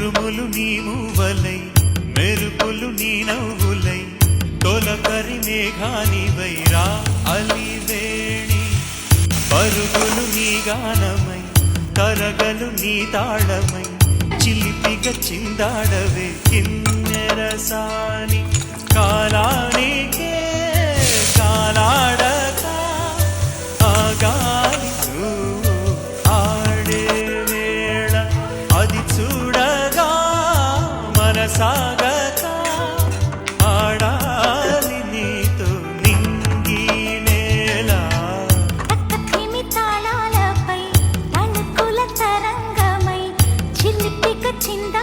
ఉరుములు నీ మూవలై మెరుపులు నీ నవ్వులై తొలకరి మేఘానివై రా అలివేణి పరుగులు నీ గానమై తరగలు నీ తాళమై చిలిపిగా చిందాడవే కిన్నెరసాని కాలానికే కాలాడక ఆగాలి ఆడే వేళ అది చూడగా మనసాగక ఆడాలి నీతో నింగి నేల తాళాలపై తణుకుల తరంగమై చిలిపిక చింద